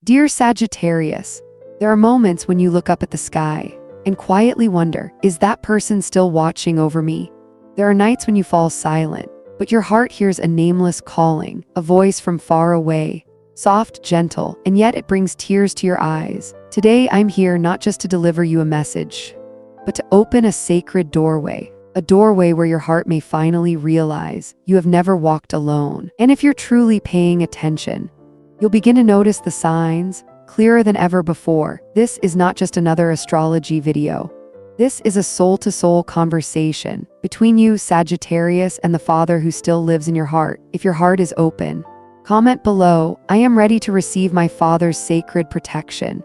Dear Sagittarius, there are moments when you look up at the sky and quietly wonder, is that person still watching over me? There are nights when you fall silent, but your heart hears a nameless calling, a voice from far away, soft, gentle, and yet it brings tears to your eyes. Today, I'm here not just to deliver you a message, but to open a sacred doorway. A doorway where your heart may finally realize you have never walked alone. And if you're truly paying attention, you'll begin to notice the signs clearer than ever before. This is not just another astrology video. This is a soul-to-soul conversation between you, Sagittarius, and the Father who still lives in your heart. If your heart is open, comment below, I am ready to receive my Father's sacred protection.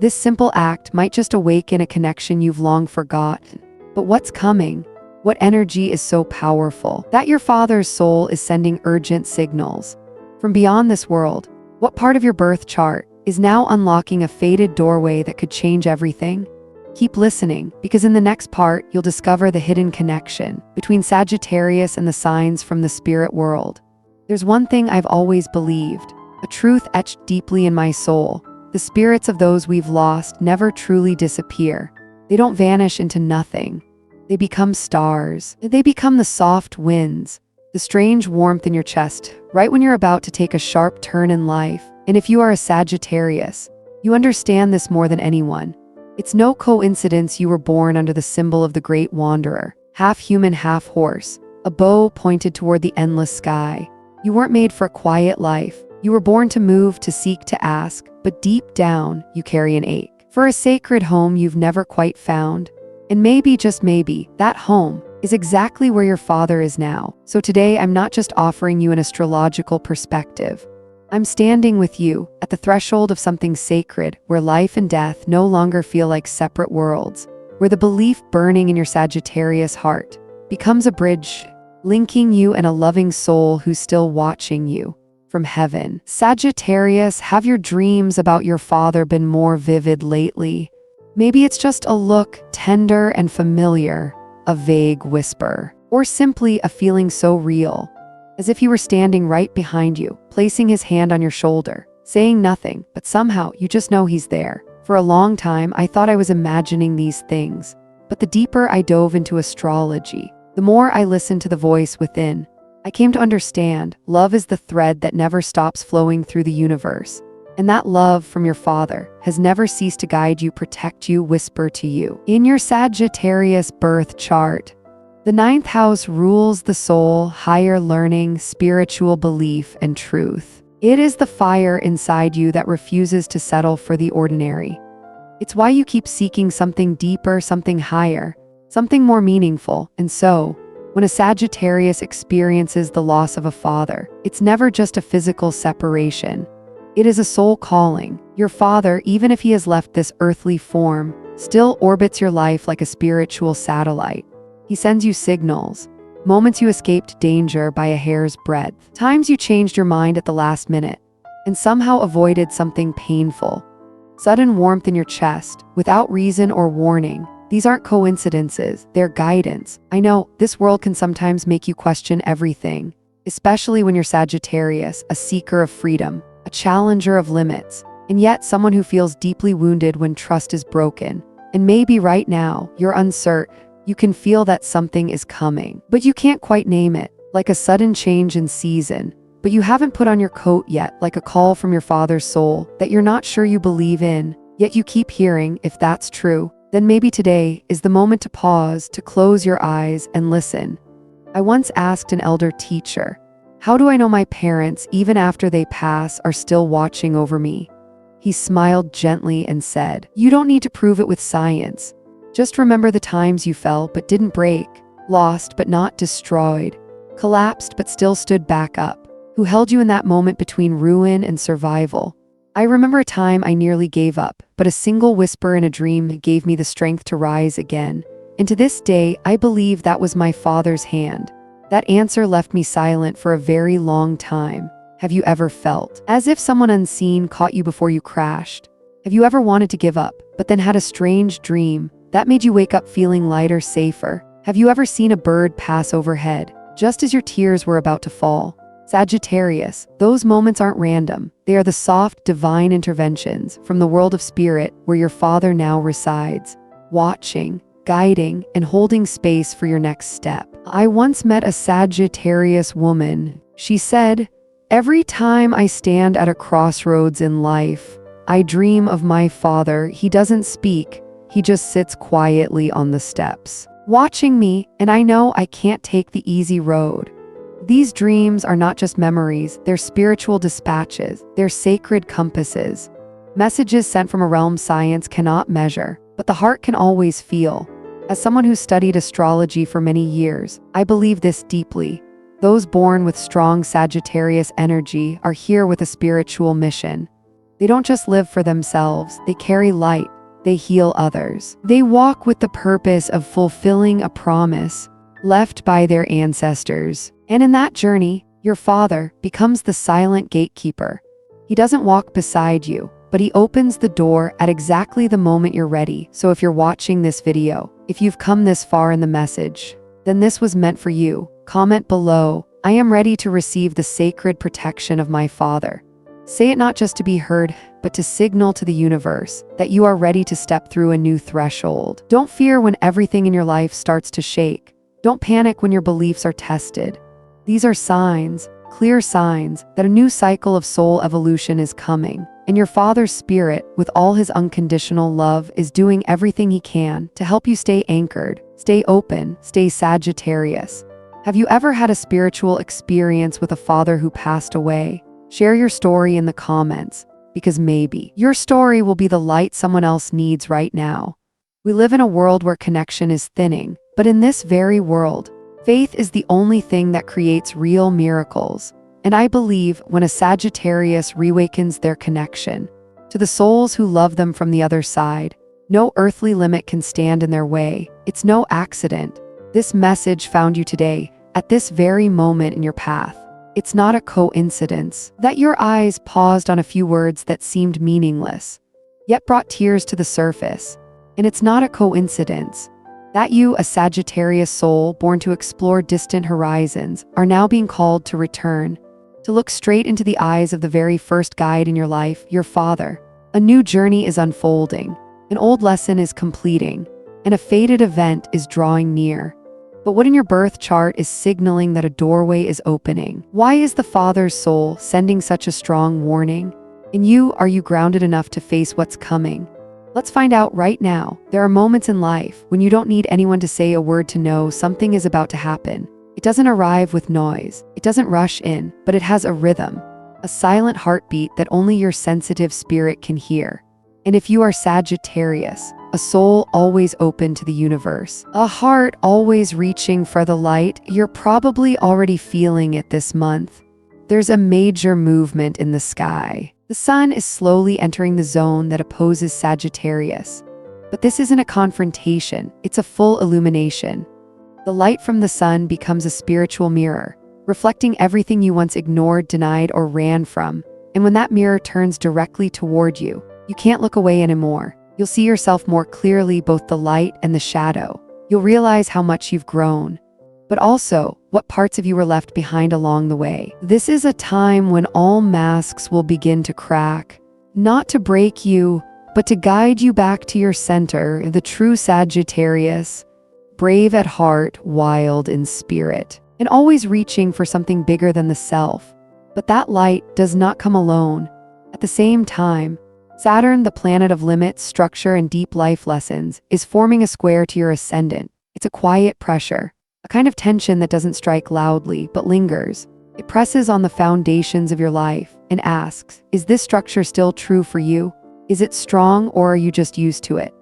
This simple act might just awaken a connection you've long forgotten. But what's coming? What energy is so powerful that your Father's soul is sending urgent signals from beyond this world? What part of your birth chart is now unlocking a fated doorway that could change everything? Keep listening, because in the next part, you'll discover the hidden connection between Sagittarius and the signs from the spirit world. There's one thing I've always believed, a truth etched deeply in my soul. The spirits of those we've lost never truly disappear. They don't vanish into nothing. They become stars. They become the soft winds, the strange warmth in your chest, right when you're about to take a sharp turn in life. And if you are a Sagittarius, you understand this more than anyone. It's no coincidence you were born under the symbol of the great wanderer, half human, half horse, a bow pointed toward the endless sky. You weren't made for a quiet life. You were born to move, to seek, to ask, but deep down, you carry an ache for a sacred home you've never quite found. And maybe, just maybe, that home is exactly where your Father is now. So today, I'm not just offering you an astrological perspective. I'm standing with you at the threshold of something sacred, where life and death no longer feel like separate worlds, where the belief burning in your Sagittarius heart becomes a bridge, linking you and a loving soul who's still watching you from heaven. Sagittarius, have your dreams about your Father been more vivid lately? Maybe it's just a look, tender and familiar, a vague whisper, or simply a feeling so real, as if he were standing right behind you, placing his hand on your shoulder, saying nothing, but somehow you just know he's there. For a long time, I thought I was imagining these things, but the deeper I dove into astrology, the more I listened to the voice within. I came to understand love is the thread that never stops flowing through the universe. And that love from your Father has never ceased to guide you, protect you, whisper to you. In your Sagittarius birth chart, the 9th house rules the soul, higher learning, spiritual belief, and truth. It is the fire inside you that refuses to settle for the ordinary. It's why you keep seeking something deeper, something higher, something more meaningful. And so, when a Sagittarius experiences the loss of a father, it's never just a physical separation. It is a soul calling. Your Father, even if he has left this earthly form, still orbits your life like a spiritual satellite. He sends you signals, moments you escaped danger by a hair's breadth, times you changed your mind at the last minute, and somehow avoided something painful. Sudden warmth in your chest, without reason or warning. These aren't coincidences, they're guidance. I know, this world can sometimes make you question everything, especially when you're Sagittarius, a seeker of freedom, a challenger of limits, and yet someone who feels deeply wounded when trust is broken. And maybe right now, you're uncertain. You can feel that something is coming, but you can't quite name it, like a sudden change in season. But you haven't put on your coat yet, like a call from your Father's soul that you're not sure you believe in, yet you keep hearing. If that's true, then maybe today is the moment to pause, to close your eyes and listen. I once asked an elder teacher, how do I know my parents, even after they pass, are still watching over me? He smiled gently and said, you don't need to prove it with science. Just remember the times you fell but didn't break, lost but not destroyed, collapsed but still stood back up, who held you in that moment between ruin and survival. I remember a time I nearly gave up, but a single whisper in a dream gave me the strength to rise again. And to this day, I believe that was my Father's hand. That answer left me silent for a very long time. Have you ever felt as if someone unseen caught you before you crashed? Have you ever wanted to give up, but then had a strange dream that made you wake up feeling lighter, safer? Have you ever seen a bird pass overhead, just as your tears were about to fall? Sagittarius, those moments aren't random. They are the soft, divine interventions from the world of spirit where your father now resides, watching, guiding, and holding space for your next step. I once met a Sagittarius woman. She said, "Every time I stand at a crossroads in life, I dream of my father. He doesn't speak, he just sits quietly on the steps, watching me, and I know I can't take the easy road." These dreams are not just memories, they're spiritual dispatches, they're sacred compasses. Messages sent from a realm science cannot measure, but the heart can always feel. As someone who studied astrology for many years, I believe this deeply. Those born with strong Sagittarius energy are here with a spiritual mission. They don't just live for themselves, they carry light, they heal others. They walk with the purpose of fulfilling a promise left by their ancestors. And in that journey, your father becomes the silent gatekeeper. He doesn't walk beside you, but he opens the door at exactly the moment you're ready. So if you're watching this video, if you've come this far in the message, then this was meant for you. Comment below, "I am ready to receive the sacred protection of my father." Say it not just to be heard, but to signal to the universe that you are ready to step through a new threshold. Don't fear when everything in your life starts to shake. Don't panic when your beliefs are tested. These are signs, clear signs, that a new cycle of soul evolution is coming, and your father's spirit, with all his unconditional love, is doing everything he can to help you stay anchored, stay open, stay Sagittarius. Have you ever had a spiritual experience with a father who passed away? Share your story in the comments, because maybe your story will be the light someone else needs right now. We live in a world where connection is thinning, but in this very world, faith is the only thing that creates real miracles. And I believe when a Sagittarius reawakens their connection to the souls who love them from the other side, no earthly limit can stand in their way. It's no accident. This message found you today, at this very moment in your path. It's not a coincidence that your eyes paused on a few words that seemed meaningless, yet brought tears to the surface. And it's not a coincidence that you, a Sagittarius soul born to explore distant horizons, are now being called to return, to look straight into the eyes of the very first guide in your life, your father. A new journey is unfolding, an old lesson is completing, and a fated event is drawing near. But what in your birth chart is signaling that a doorway is opening? Why is the father's soul sending such a strong warning? And you, are you grounded enough to face what's coming? Let's find out right now. There are moments in life when you don't need anyone to say a word to know something is about to happen. It doesn't arrive with noise. It doesn't rush in, but it has a rhythm, a silent heartbeat that only your sensitive spirit can hear. And if you are Sagittarius, a soul always open to the universe, a heart always reaching for the light, you're probably already feeling it this month. There's a major movement in the sky. The sun is slowly entering the zone that opposes Sagittarius. But this isn't a confrontation, it's a full illumination. The light from the sun becomes a spiritual mirror, reflecting everything you once ignored, denied, or ran from. And when that mirror turns directly toward you, you can't look away anymore. You'll see yourself more clearly, both the light and the shadow. You'll realize how much you've grown, but also what parts of you were left behind along the way. This is a time when all masks will begin to crack, not to break you, but to guide you back to your center, the true Sagittarius, brave at heart, wild in spirit, and always reaching for something bigger than the self. But that light does not come alone. At the same time, Saturn, the planet of limits, structure, and deep life lessons, is forming a square to your ascendant. It's a quiet pressure, a kind of tension that doesn't strike loudly, but lingers. It presses on the foundations of your life and asks, is this structure still true for you? Is it strong, or are you just used to it?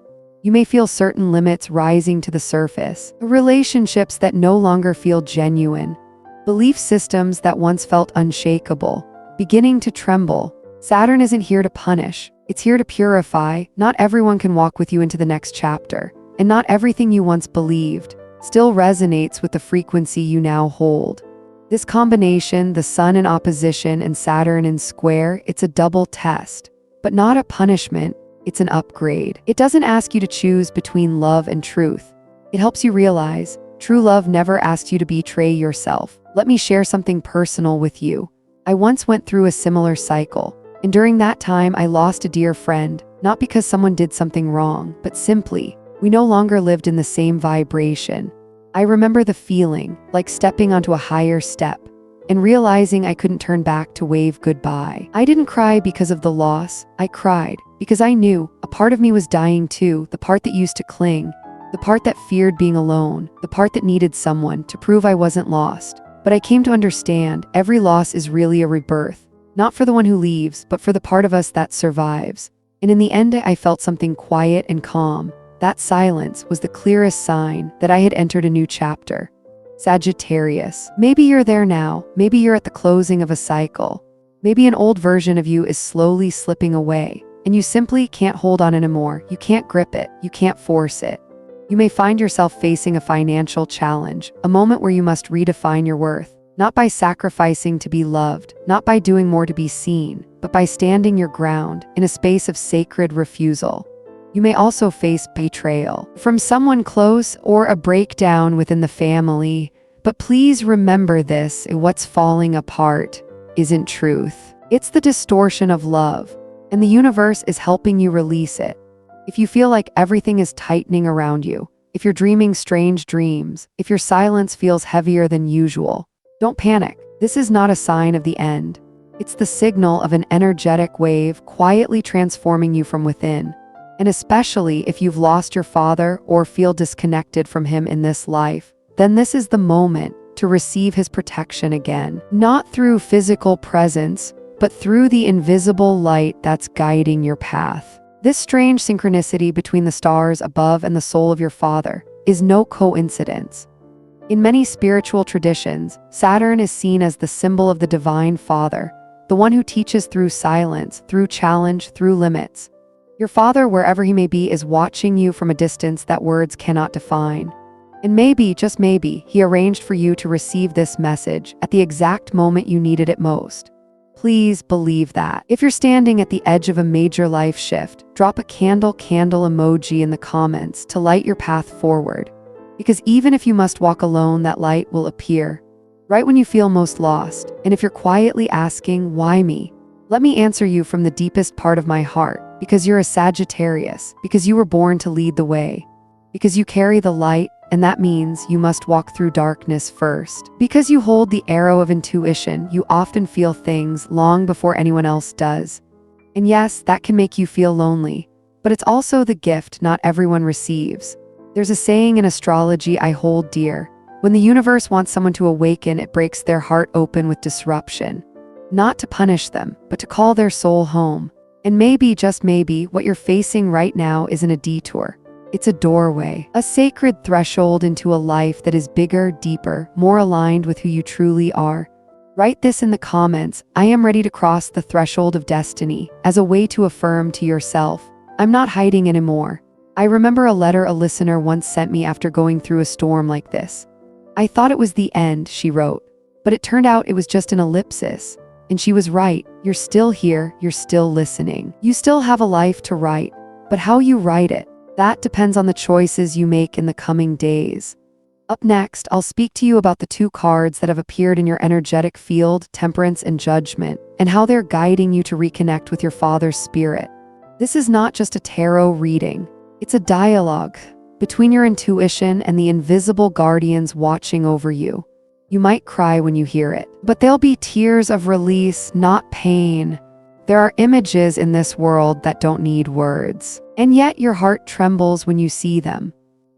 You may feel certain limits rising to the surface, relationships that no longer feel genuine, belief systems that once felt unshakable, beginning to tremble. Saturn isn't here to punish. It's here to purify. Not everyone can walk with you into the next chapter, and not everything you once believed still resonates with the frequency you now hold. This combination, the sun in opposition and Saturn in square, it's a double test, but not a punishment. It's an upgrade. It doesn't ask you to choose between love and truth. It helps you realize true love never asks you to betray yourself. Let me share something personal with you. I once went through a similar cycle, and during that time I lost a dear friend, not because someone did something wrong, but simply, we no longer lived in the same vibration. I remember the feeling, like stepping onto a higher step, and realizing I couldn't turn back to wave goodbye. I didn't cry because of the loss, I cried because I knew a part of me was dying too, the part that used to cling, the part that feared being alone, the part that needed someone to prove I wasn't lost. But I came to understand every loss is really a rebirth, not for the one who leaves, but for the part of us that survives. And in the end, I felt something quiet and calm. That silence was the clearest sign that I had entered a new chapter. Sagittarius, maybe you're there now, maybe you're at the closing of a cycle. Maybe an old version of you is slowly slipping away, and you simply can't hold on anymore. You can't grip it, you can't force it. You may find yourself facing a financial challenge, a moment where you must redefine your worth, not by sacrificing to be loved, not by doing more to be seen, but by standing your ground in a space of sacred refusal. You may also face betrayal from someone close or a breakdown within the family, but please remember this: what's falling apart isn't truth. It's the distortion of love, and the universe is helping you release it. If you feel like everything is tightening around you, if you're dreaming strange dreams, if your silence feels heavier than usual, don't panic. This is not a sign of the end. It's the signal of an energetic wave quietly transforming you from within. And especially if you've lost your father or feel disconnected from him in this life, then this is the moment to receive his protection again. Not through physical presence, but through the invisible light that's guiding your path. This strange synchronicity between the stars above and the soul of your father is no coincidence. In many spiritual traditions, Saturn is seen as the symbol of the divine father, the one who teaches through silence, through challenge, through limits. Your father, wherever he may be, is watching you from a distance that words cannot define. And maybe, just maybe, he arranged for you to receive this message at the exact moment you needed it most. Please believe that. If you're standing at the edge of a major life shift, drop a candle emoji in the comments to light your path forward. Because even if you must walk alone, that light will appear right when you feel most lost. And if you're quietly asking, why me? Let me answer you from the deepest part of my heart. Because you're a Sagittarius, because you were born to lead the way, because you carry the light, and that means you must walk through darkness first. Because you hold the arrow of intuition, you often feel things long before anyone else does. And yes, that can make you feel lonely, but it's also the gift not everyone receives. There's a saying in astrology I hold dear: when the universe wants someone to awaken, it breaks their heart open with disruption. Not to punish them, but to call their soul home. And maybe, just maybe, what you're facing right now isn't a detour. It's a doorway, a sacred threshold into a life that is bigger, deeper, more aligned with who you truly are. Write this in the comments: I am ready to cross the threshold of destiny, as a way to affirm to yourself, I'm not hiding anymore. I remember a letter a listener once sent me after going through a storm like this. I thought it was the end, she wrote, but it turned out it was just an ellipsis. And she was right. You're still here, you're still listening. You still have a life to write, but how you write it, that depends on the choices you make in the coming days. Up next, I'll speak to you about the two cards that have appeared in your energetic field, Temperance and Judgment, and how they're guiding you to reconnect with your father's spirit. This is not just a tarot reading. It's a dialogue between your intuition and the invisible guardians watching over you. You might cry when you hear it, but they'll be tears of release, not pain. There are images in this world that don't need words, and yet your heart trembles when you see them.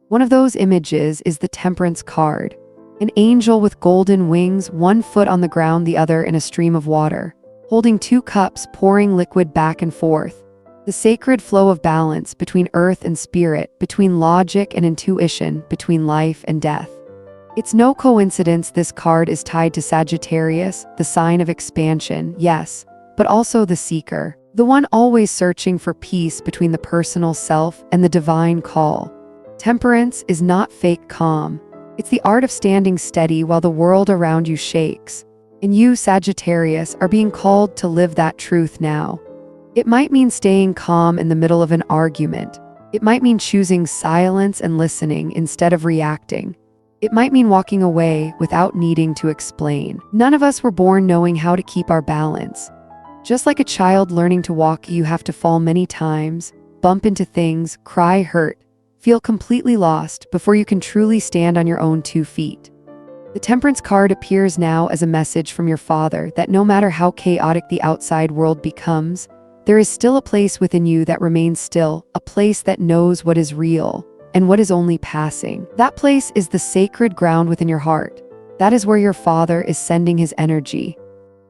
One of those images is the Temperance card, an angel with golden wings, one foot on the ground, the other in a stream of water, holding two cups, pouring liquid back and forth. The sacred flow of balance between earth and spirit, between logic and intuition, between life and death. It's no coincidence this card is tied to Sagittarius, the sign of expansion, yes, but also the seeker, the one always searching for peace between the personal self and the divine call. Temperance is not fake calm. It's the art of standing steady while the world around you shakes. And you, Sagittarius, are being called to live that truth now. It might mean staying calm in the middle of an argument. It might mean choosing silence and listening instead of reacting. It might mean walking away without needing to explain. None of us were born knowing how to keep our balance. Just like a child learning to walk, you have to fall many times, bump into things, cry, hurt, feel completely lost before you can truly stand on your own 2 feet. The Temperance card appears now as a message from your father that no matter how chaotic the outside world becomes, there is still a place within you that remains still, a place that knows what is real and what is only passing. That place is the sacred ground within your heart. That is where your father is sending his energy.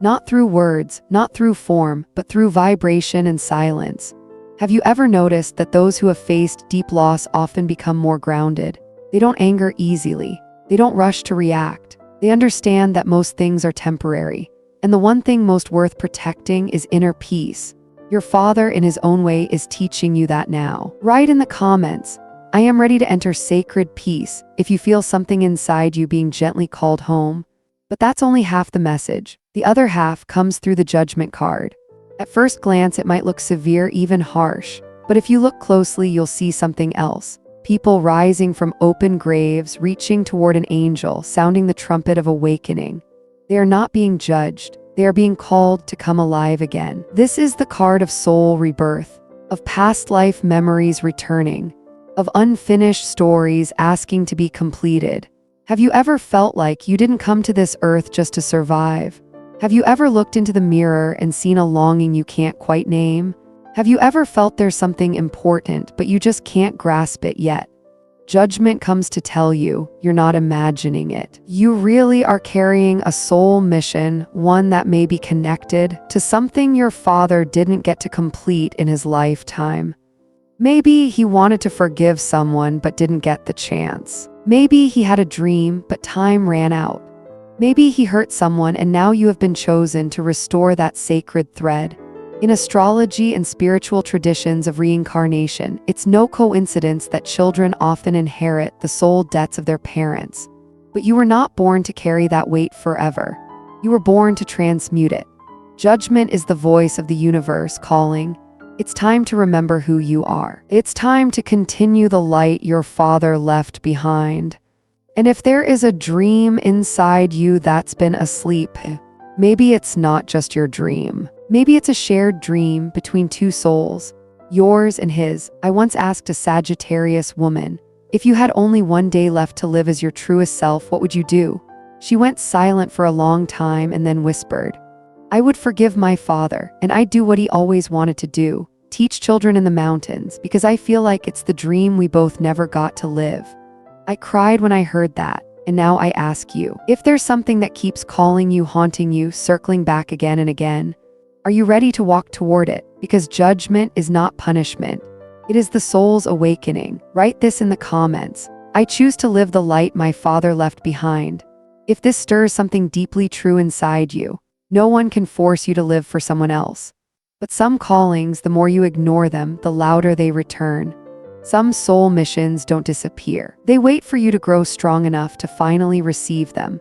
Not through words, not through form, but through vibration and silence. Have you ever noticed that those who have faced deep loss often become more grounded? They don't anger easily. They don't rush to react. They understand that most things are temporary, and the one thing most worth protecting is inner peace. Your father, in his own way, is teaching you that now. Write in the comments, "I am ready to enter sacred peace," if you feel something inside you being gently called home. But that's only half the message. The other half comes through the Judgment card. At first glance, it might look severe, even harsh, but if you look closely, you'll see something else. People rising from open graves, reaching toward an angel, sounding the trumpet of awakening. They are not being judged. They are being called to come alive again. This is the card of soul rebirth, of past life memories returning, of unfinished stories asking to be completed. Have you ever felt like you didn't come to this earth just to survive? Have you ever looked into the mirror and seen a longing you can't quite name? Have you ever felt there's something important, but you just can't grasp it yet? Judgment comes to tell you, you're not imagining it. You really are carrying a soul mission, one that may be connected to something your father didn't get to complete in his lifetime. Maybe he wanted to forgive someone but didn't get the chance. Maybe he had a dream, but time ran out. Maybe he hurt someone and now you have been chosen to restore that sacred thread. In astrology and spiritual traditions of reincarnation, it's no coincidence that children often inherit the soul debts of their parents. But you were not born to carry that weight forever. You were born to transmute it. Judgment is the voice of the universe calling. It's time to remember who you are. It's time to continue the light your father left behind. And if there is a dream inside you that's been asleep, maybe it's not just your dream. Maybe it's a shared dream between 2 souls, yours and his. I once asked a Sagittarius woman, if you had only 1 day left to live as your truest self, what would you do? She went silent for a long time and then whispered, I would forgive my father, and I'd do what he always wanted to do, teach children in the mountains, because I feel like it's the dream we both never got to live. I cried when I heard that, and now I ask you, if there's something that keeps calling you, haunting you, circling back again and again, are you ready to walk toward it? Because judgment is not punishment. It is the soul's awakening. Write this in the comments. I choose to live the light my father left behind. If this stirs something deeply true inside you, no one can force you to live for someone else. But some callings, the more you ignore them, the louder they return. Some soul missions don't disappear. They wait for you to grow strong enough to finally receive them.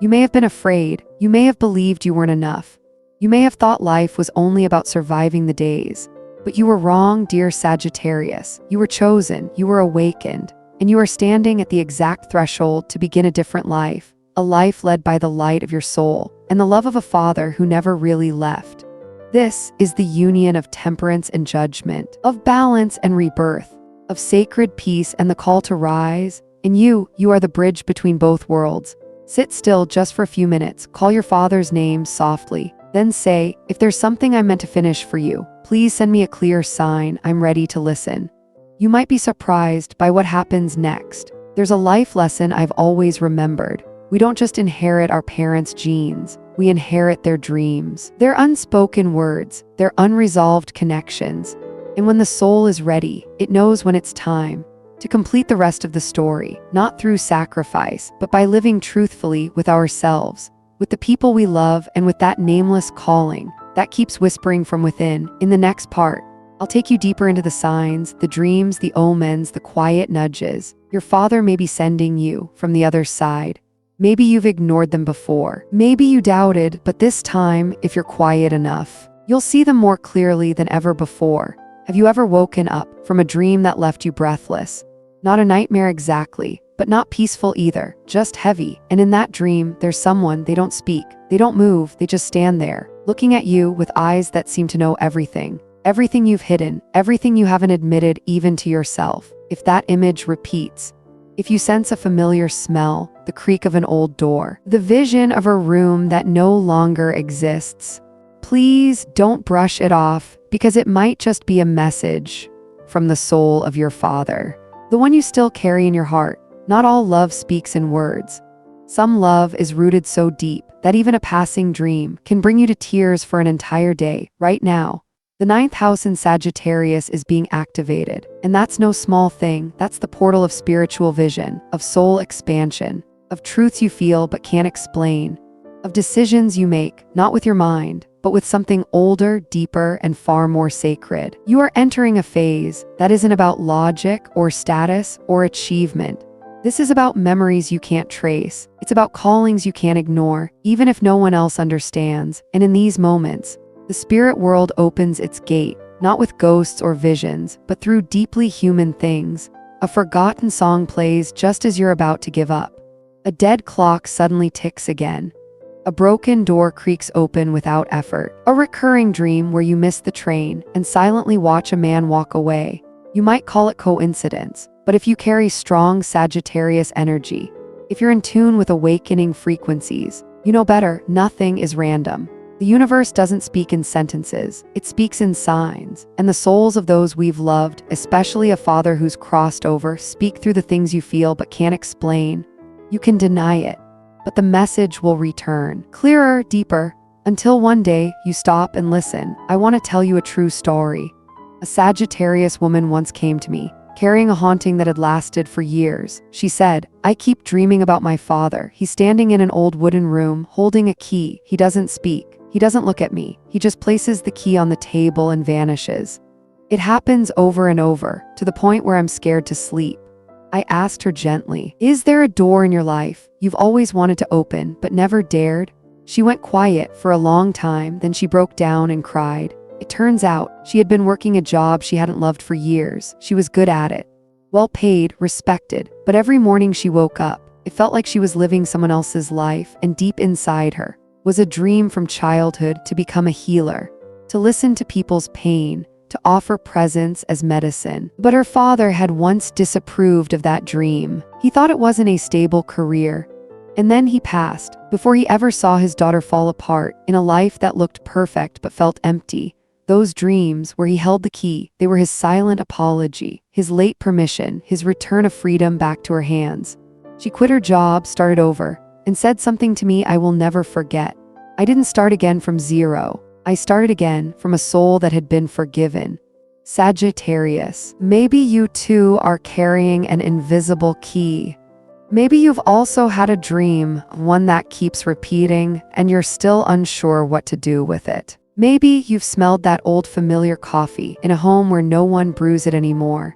You may have been afraid. You may have believed you weren't enough. You may have thought life was only about surviving the days. But you were wrong, dear Sagittarius. You were chosen, you were awakened, and you are standing at the exact threshold to begin a different life, a life led by the light of your soul and the love of a father who never really left. This is the union of temperance and judgment, of balance and rebirth, of sacred peace and the call to rise. And you are the bridge between both worlds. Sit still just for a few minutes, call your father's name softly, then say, if there's something I meant to finish for you, please send me a clear sign. I'm ready to listen. You might be surprised by what happens next. There's a life lesson I've always remembered. We don't just inherit our parents' genes, we inherit their dreams, their unspoken words, their unresolved connections. And when the soul is ready, it knows when it's time to complete the rest of the story, not through sacrifice, but by living truthfully with ourselves, with the people we love, and with that nameless calling that keeps whispering from within. In the next part, I'll take you deeper into the signs, the dreams, the omens, the quiet nudges your father may be sending you from the other side. Maybe you've ignored them before. Maybe you doubted, but this time, if you're quiet enough, you'll see them more clearly than ever before. Have you ever woken up from a dream that left you breathless? Not a nightmare exactly, but not peaceful either, just heavy. And in that dream, there's someone. They don't speak, they don't move, they just stand there, looking at you with eyes that seem to know everything. Everything you've hidden, everything you haven't admitted even to yourself. If that image repeats, if you sense a familiar smell, the creak of an old door, the vision of a room that no longer exists, please don't brush it off, because it might just be a message from the soul of your father, the one you still carry in your heart. Not all love speaks in words. Some love is rooted so deep that even a passing dream can bring you to tears for an entire day. Right now, the 9th house in Sagittarius is being activated, and that's no small thing. That's the portal of spiritual vision, of soul expansion, of truths you feel but can't explain, of decisions you make, not with your mind, but with something older, deeper, and far more sacred. You are entering a phase that isn't about logic or status or achievement. This is about memories you can't trace. It's about callings you can't ignore, even if no one else understands. And in these moments, the spirit world opens its gate, not with ghosts or visions, but through deeply human things. A forgotten song plays just as you're about to give up. A dead clock suddenly ticks again. A broken door creaks open without effort. A recurring dream where you miss the train and silently watch a man walk away. You might call it coincidence, but if you carry strong Sagittarius energy, if you're in tune with awakening frequencies, you know better. Nothing is random. The universe doesn't speak in sentences, it speaks in signs, and the souls of those we've loved, especially a father who's crossed over, speak through the things you feel but can't explain. You can deny it, but the message will return, clearer, deeper, until one day you stop and listen. I want to tell you a true story. A Sagittarius woman once came to me, carrying a haunting that had lasted for years. She said, "I keep dreaming about my father. He's standing in an old wooden room, holding a key. He doesn't speak. He doesn't look at me. He just places the key on the table and vanishes. It happens over and over, to the point where I'm scared to sleep." I asked her gently, "Is there a door in your life you've always wanted to open but never dared?" She went quiet for a long time, then she broke down and cried. It turns out, she had been working a job she hadn't loved for years. She was good at it, well paid, respected, but every morning she woke up, it felt like she was living someone else's life, and deep inside her was a dream from childhood to become a healer, to listen to people's pain, to offer presence as medicine. But her father had once disapproved of that dream. He thought it wasn't a stable career. And then he passed, before he ever saw his daughter fall apart in a life that looked perfect but felt empty. Those dreams where he held the key, they were his silent apology, his late permission, his return of freedom back to her hands. She quit her job, started over, and said something to me I will never forget. "I didn't start again from zero. I started again from a soul that had been forgiven." Sagittarius, maybe you too are carrying an invisible key. Maybe you've also had a dream, one that keeps repeating, and you're still unsure what to do with it. Maybe you've smelled that old familiar coffee in a home where no one brews it anymore.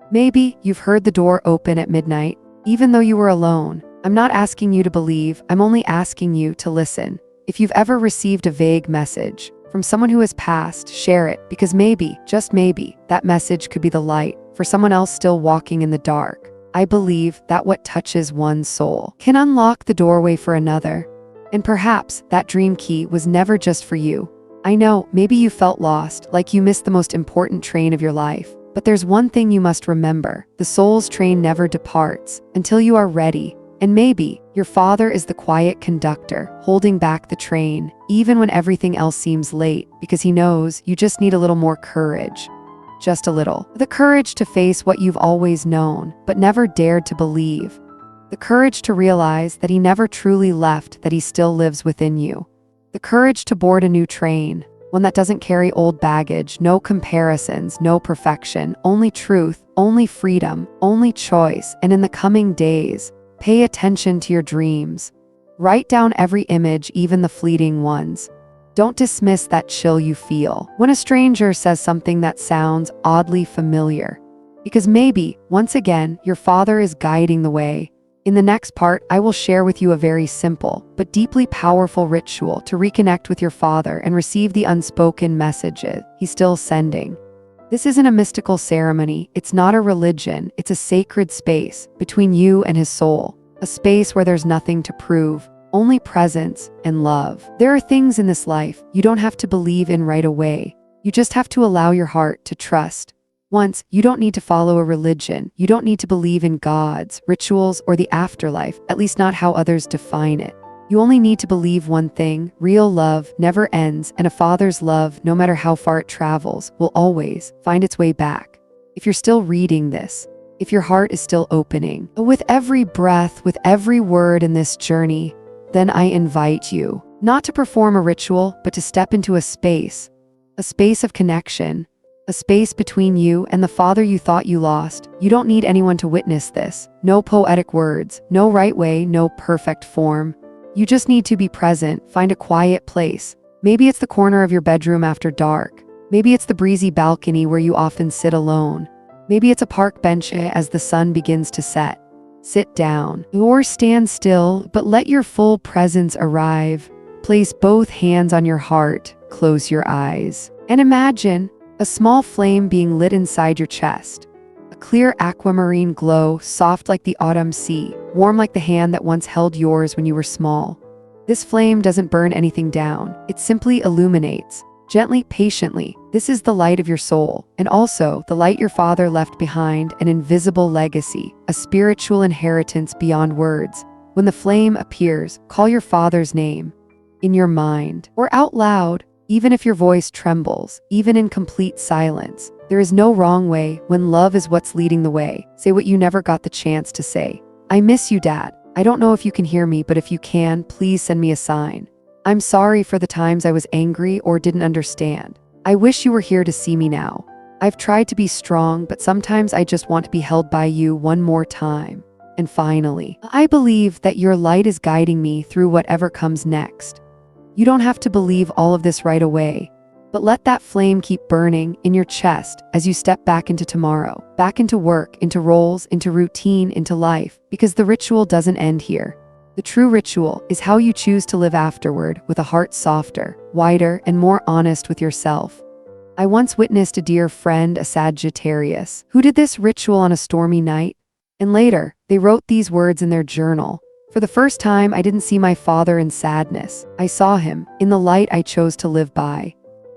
Maybe you've heard the door open at midnight, even though you were alone. I'm not asking you to believe, I'm only asking you to listen. If you've ever received a vague message from someone who has passed, share it, because maybe, just maybe, that message could be the light for someone else still walking in the dark. I believe that what touches one soul can unlock the doorway for another. And perhaps that dream key was never just for you. I know, maybe you felt lost, like you missed the most important train of your life. But there's one thing you must remember. The soul's train never departs until you are ready. And maybe your father is the quiet conductor, holding back the train, even when everything else seems late, because he knows you just need a little more courage. Just a little. The courage to face what you've always known, but never dared to believe. The courage to realize that he never truly left, that he still lives within you. The courage to board a new train, one that doesn't carry old baggage, no comparisons, no perfection, only truth, only freedom, only choice. And in the coming days, pay attention to your dreams. Write down every image, even the fleeting ones. Don't dismiss that chill you feel when a stranger says something that sounds oddly familiar. Because maybe, once again, your father is guiding the way. In the next part, I will share with you a very simple but deeply powerful ritual to reconnect with your father and receive the unspoken messages he's still sending. This isn't a mystical ceremony, it's not a religion, it's a sacred space between you and his soul. A space where there's nothing to prove, only presence and love. There are things in this life you don't have to believe in right away. You just have to allow your heart to trust. Once, you don't need to follow a religion. You don't need to believe in gods, rituals, or the afterlife, at least not how others define it. You only need to believe one thing: real love never ends, and a father's love, no matter how far it travels, will always find its way back. If you're still reading this, if your heart is still opening, with every breath, with every word in this journey, then I invite you, not to perform a ritual, but to step into a space of connection, a space between you and the father you thought you lost. You don't need anyone to witness this. No poetic words, no right way, no perfect form. You just need to be present, find a quiet place. Maybe it's the corner of your bedroom after dark. Maybe it's the breezy balcony where you often sit alone. Maybe it's a park bench as the sun begins to set. Sit down or stand still, but let your full presence arrive. Place both hands on your heart, close your eyes, and imagine a small flame being lit inside your chest. A clear aquamarine glow, soft like the autumn sea, warm like the hand that once held yours when you were small. This flame doesn't burn anything down, it simply illuminates. Gently, patiently. This is the light of your soul, and also the light your father left behind, an invisible legacy, a spiritual inheritance beyond words. When the flame appears, call your father's name, in your mind, or out loud, even if your voice trembles, even in complete silence. There is no wrong way when love is what's leading the way. Say what you never got the chance to say. I miss you, Dad. I don't know if you can hear me, but if you can, please send me a sign. I'm sorry for the times I was angry or didn't understand. I wish you were here to see me now. I've tried to be strong, but sometimes I just want to be held by you one more time. And finally, I believe that your light is guiding me through whatever comes next. You don't have to believe all of this right away, but let that flame keep burning in your chest as you step back into tomorrow, back into work, into roles, into routine, into life, because the ritual doesn't end here. The true ritual is how you choose to live afterward, with a heart softer, wider, and more honest with yourself. I once witnessed a dear friend, a Sagittarius, who did this ritual on a stormy night, and later, they wrote these words in their journal. For the first time, I didn't see my father in sadness. I saw him in the light I chose to live by.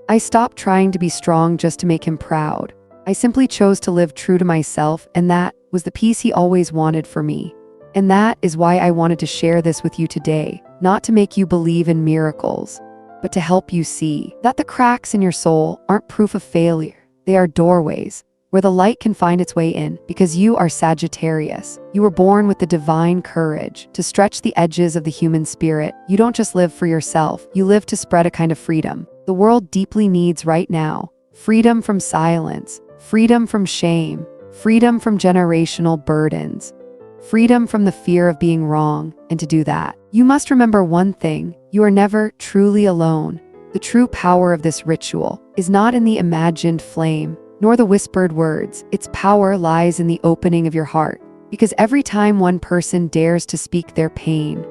I stopped trying to be strong just to make him proud. I simply chose to live true to myself, and that was the peace he always wanted for me. And that is why I wanted to share this with you today, not to make you believe in miracles, but to help you see that the cracks in your soul aren't proof of failure. They are doorways where the light can find its way in, because you are Sagittarius. You were born with the divine courage to stretch the edges of the human spirit. You don't just live for yourself, you live to spread a kind of freedom the world deeply needs right now. Freedom from silence, freedom from shame, freedom from generational burdens, freedom from the fear of being wrong. And to do that, you must remember one thing: you are never truly alone. The true power of this ritual is not in the imagined flame, nor the whispered words. Its power lies in the opening of your heart, because every time one person dares to speak their pain,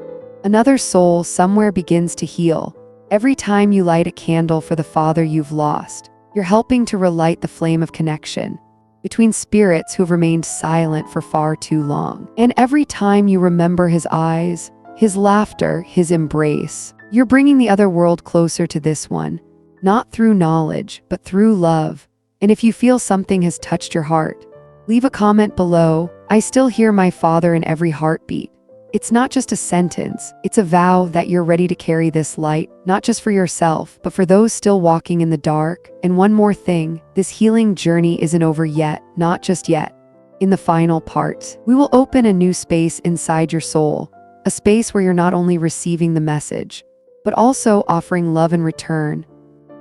another soul somewhere begins to heal. Every time you light a candle for the father you've lost, you're helping to relight the flame of connection between spirits who've remained silent for far too long. And every time you remember his eyes, his laughter, his embrace, you're bringing the other world closer to this one, not through knowledge, but through love. And if you feel something has touched your heart, leave a comment below. I still hear my father in every heartbeat. It's not just a sentence, it's a vow that you're ready to carry this light, not just for yourself, but for those still walking in the dark. And one more thing, this healing journey isn't over yet, not just yet. In the final part, we will open a new space inside your soul, a space where you're not only receiving the message, but also offering love in return.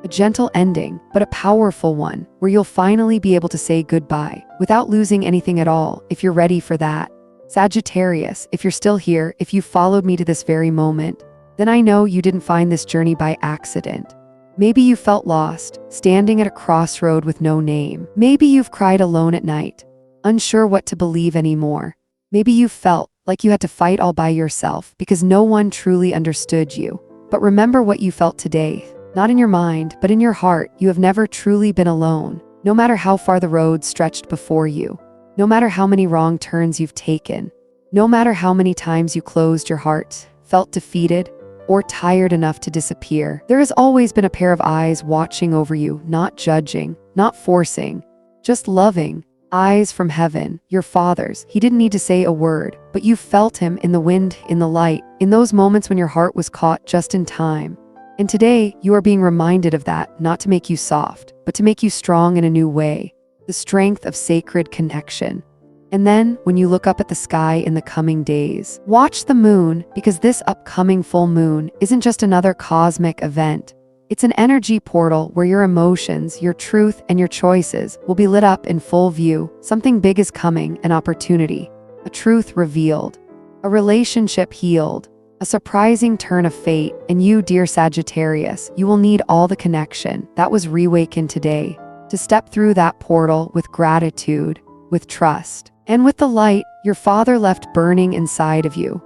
A gentle ending, but a powerful one, where you'll finally be able to say goodbye without losing anything at all, if you're ready for that. Sagittarius, if you're still here, if you followed me to this very moment, then I know you didn't find this journey by accident. Maybe you felt lost, standing at a crossroad with no name. Maybe you've cried alone at night, unsure what to believe anymore. Maybe you felt like you had to fight all by yourself because no one truly understood you. But remember what you felt today. Not in your mind, but in your heart. You have never truly been alone. No matter how far the road stretched before you, no matter how many wrong turns you've taken, no matter how many times you closed your heart, felt defeated, or tired enough to disappear, there has always been a pair of eyes watching over you, not judging, not forcing, just loving. Eyes from heaven, your father's. He didn't need to say a word, but you felt him in the wind, in the light, in those moments when your heart was caught just in time. And today, you are being reminded of that, not to make you soft, but to make you strong in a new way. The strength of sacred connection. And then, when you look up at the sky in the coming days, watch the moon, because this upcoming full moon isn't just another cosmic event. It's an energy portal where your emotions, your truth, and your choices will be lit up in full view. Something big is coming, an opportunity, a truth revealed, a relationship healed, a surprising turn of fate. And you, dear Sagittarius, you will need all the connection that was reawakened today to step through that portal with gratitude, with trust, and with the light your father left burning inside of you.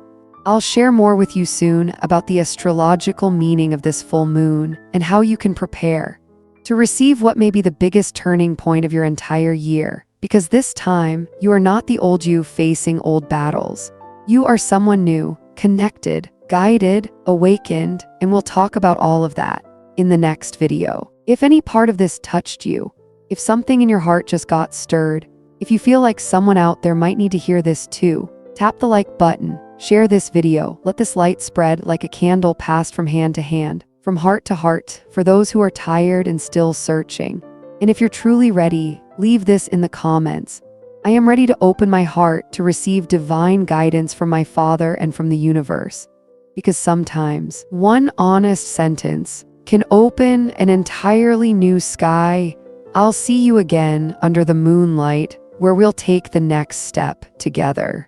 I'll share more with you soon about the astrological meaning of this full moon and how you can prepare to receive what may be the biggest turning point of your entire year. Because this time, you are not the old you facing old battles. You are someone new, connected, guided, awakened, and we'll talk about all of that in the next video. If any part of this touched you, if something in your heart just got stirred, if you feel like someone out there might need to hear this too, tap the like button. Share this video, let this light spread like a candle passed from hand to hand, from heart to heart, for those who are tired and still searching. And if you're truly ready, leave this in the comments. I am ready to open my heart to receive divine guidance from my Father and from the universe. Because sometimes, one honest sentence can open an entirely new sky. I'll see you again under the moonlight, where we'll take the next step together.